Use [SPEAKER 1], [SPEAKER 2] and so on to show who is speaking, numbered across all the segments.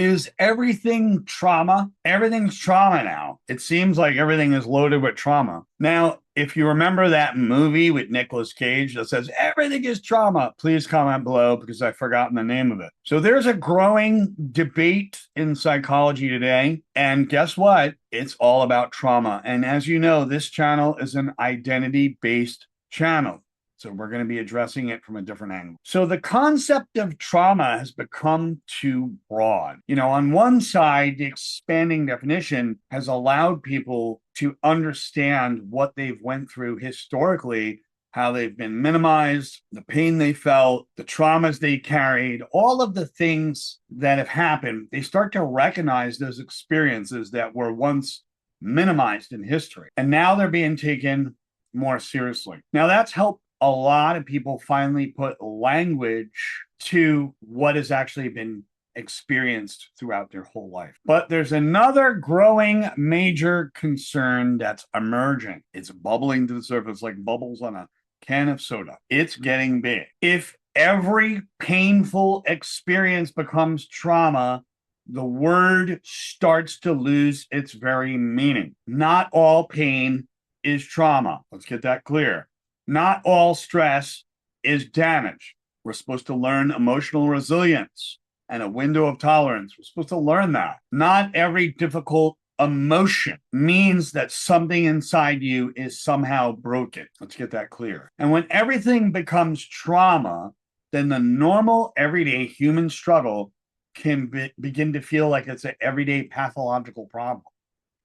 [SPEAKER 1] Is everything trauma? Everything's trauma now. It seems like everything is loaded with trauma. Now, if you remember that movie with Nicolas Cage that says everything is trauma, please comment below because I've forgotten the name of it. So there's a growing debate in psychology today. And guess what? It's all about trauma. And as you know, this channel is an identity-based channel. So we're going to be addressing it from a different angle. So the concept of trauma has become too broad. On one side, the expanding definition has allowed people to understand what they've went through historically, how they've been minimized, the pain they felt, the traumas they carried, all of the things that have happened. They start to recognize those experiences that were once minimized in history. And now they're being taken more seriously. Now that's helped a lot of people finally put language to what has actually been experienced throughout their whole life. But there's another growing major concern that's emerging. It's bubbling to the surface like bubbles on a can of soda. It's getting big. If every painful experience becomes trauma, the word starts to lose its very meaning. Not all pain is trauma. Let's get that clear. Not all stress is damage. We're supposed to learn emotional resilience and a window of tolerance. We're supposed to learn that. Not every difficult emotion means that something inside you is somehow broken. Let's get that clear. And when everything becomes trauma, then the normal, everyday human struggle can begin to feel like it's an everyday pathological problem.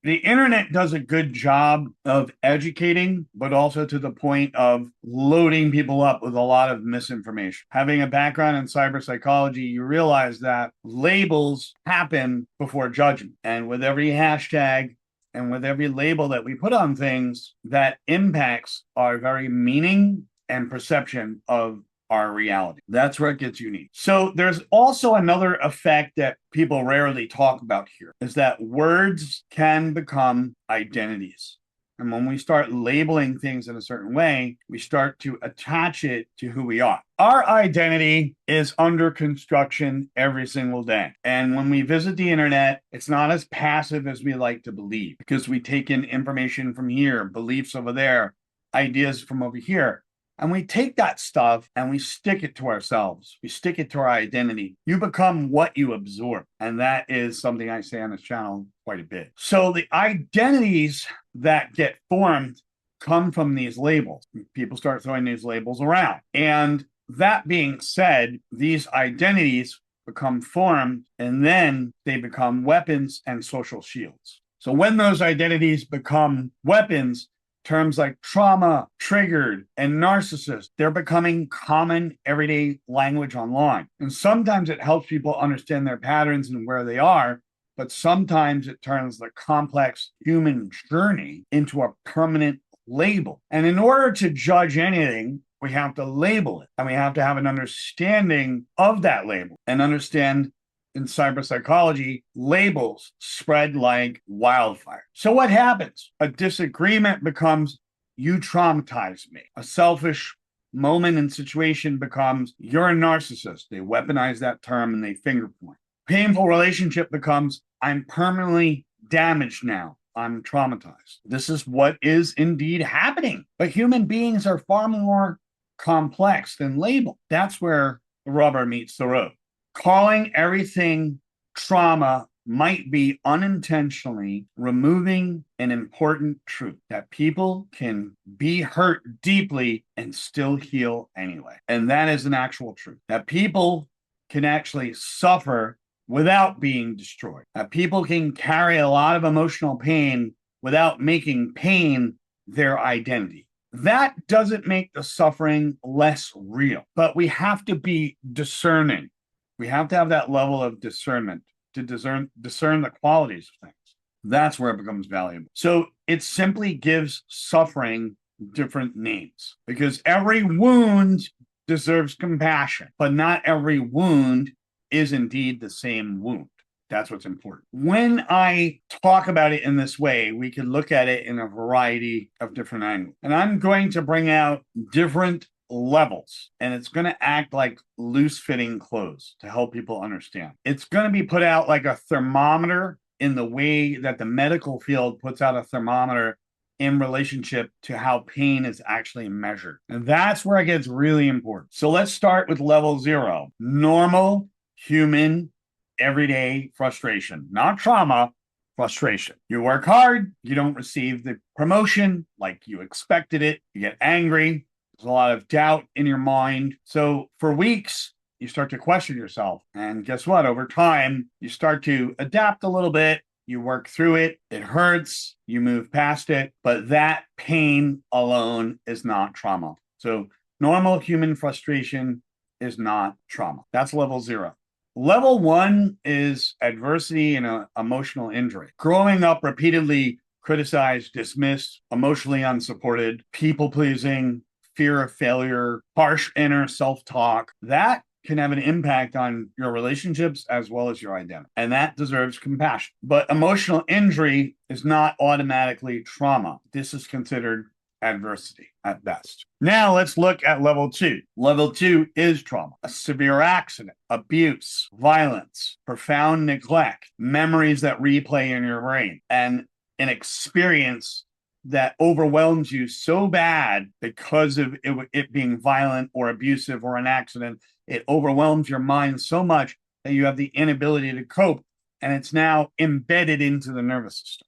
[SPEAKER 1] The internet does a good job of educating, but also to the point of loading people up with a lot of misinformation. Having a background in cyber psychology, you realize that labels happen before judgment. And with every hashtag and with every label that we put on things, that impacts our very meaning and perception of our reality. That's where it gets unique. So there's also another effect that people rarely talk about here, is that words can become identities. And when we start labeling things in a certain way, we start to attach it to who we are. Our identity is under construction every single day. And when we visit the internet, it's not as passive as we like to believe, because we take in information from here, beliefs over there, ideas from over here. And we take that stuff and we stick it to ourselves. We stick it to our identity. You become what you absorb. And that is something I say on this channel quite a bit. So the identities that get formed come from these labels. People start throwing these labels around. And that being said, these identities become formed and then they become weapons and social shields. So when those identities become weapons, terms like trauma, triggered, and narcissist, they're becoming common everyday language online. And sometimes it helps people understand their patterns and where they are, but sometimes it turns the complex human journey into a permanent label. And in order to judge anything, we have to label it, and we have to have an understanding of that label and understand in cyber psychology, labels spread like wildfire. So what happens? A disagreement becomes, you traumatized me. A selfish moment and situation becomes, you're a narcissist. They weaponize that term and they finger point. Painful relationship becomes, I'm permanently damaged now. I'm traumatized. This is what is indeed happening. But human beings are far more complex than label. That's where the rubber meets the road. Calling everything trauma might be unintentionally removing an important truth, that people can be hurt deeply and still heal anyway. And that is an actual truth, that people can actually suffer without being destroyed, that people can carry a lot of emotional pain without making pain their identity. That doesn't make the suffering less real, but we have to be discerning. We have to have that level of discernment to discern the qualities of things. That's where it becomes valuable. So it simply gives suffering different names, because every wound deserves compassion, but not every wound is indeed the same wound. That's what's important. When I talk about it in this way, we can look at it in a variety of different angles. And I'm going to bring out different levels, and it's going to act like loose fitting clothes to help people understand. It's going to be put out like a thermometer in the way that the medical field puts out a thermometer in relationship to how pain is actually measured. And that's where it gets really important. So let's start with level 0, normal human everyday frustration, not trauma, frustration. You work hard, you don't receive the promotion like you expected it, you get angry, there's a lot of doubt in your mind. So for weeks, you start to question yourself. And guess what? Over time, you start to adapt a little bit. You work through it. It hurts. You move past it. But that pain alone is not trauma. So normal human frustration is not trauma. That's level 0. Level 1 is adversity and emotional injury. Growing up repeatedly criticized, dismissed, emotionally unsupported, people pleasing, fear of failure, harsh inner self-talk, that can have an impact on your relationships as well as your identity. And that deserves compassion. But emotional injury is not automatically trauma. This is considered adversity at best. Now let's look at level 2. Level 2 is trauma: a severe accident, abuse, violence, profound neglect, memories that replay in your brain, and an experience that overwhelms you so bad because of it being violent or abusive or an accident. It overwhelms your mind so much that you have the inability to cope, and it's now embedded into the nervous system.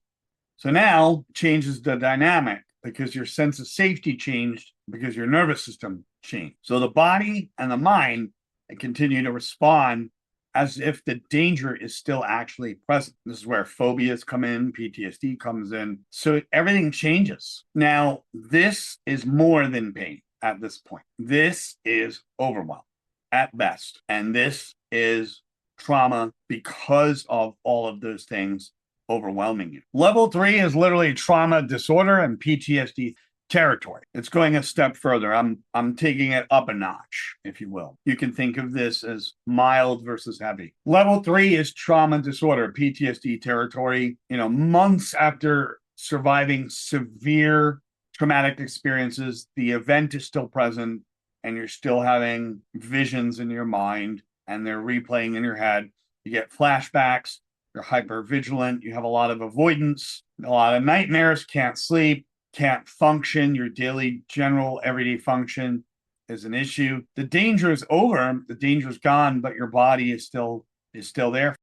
[SPEAKER 1] So now changes the dynamic because your sense of safety changed because your nervous system changed. So the body and the mind continue to respond as if the danger is still actually present. This is where phobias come in, PTSD comes in. So everything changes. Now, this is more than pain at this point. This is overwhelm at best. And this is trauma because of all of those things overwhelming you. Level 3 is literally trauma disorder and PTSD territory. It's going a step further. I'm taking it up a notch, if you will. You can think of this as mild versus heavy. Level 3 is trauma disorder, PTSD territory. Months after surviving severe traumatic experiences, the event is still present and you're still having visions in your mind and they're replaying in your head. You get flashbacks, you're hyper vigilant, you have a lot of avoidance, a lot of nightmares, can't sleep, can't function. Your daily, general, everyday function is an issue. The danger is over, the danger is gone, but your body is still there,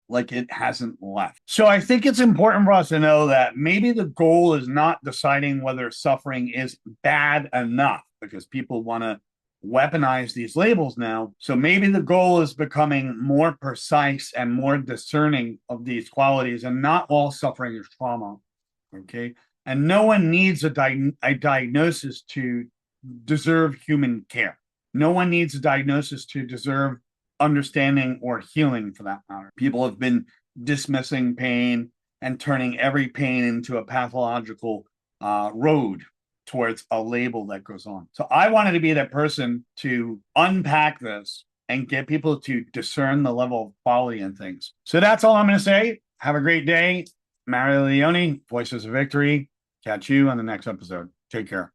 [SPEAKER 1] like it hasn't left. So I think it's important for us to know that maybe the goal is not deciding whether suffering is bad enough, because people want to weaponize these labels now. So maybe the goal is becoming more precise and more discerning of these qualities, and not all suffering is trauma. Okay. And no one needs a diagnosis to deserve human care. No one needs a diagnosis to deserve understanding or healing, for that matter. People have been dismissing pain and turning every pain into a pathological road towards a label that goes on. So I wanted to be that person to unpack this and get people to discern the level of quality in things. So that's all I'm going to say. Have a great day. Mario Leone, Voices of Victory. Catch you on the next episode. Take care.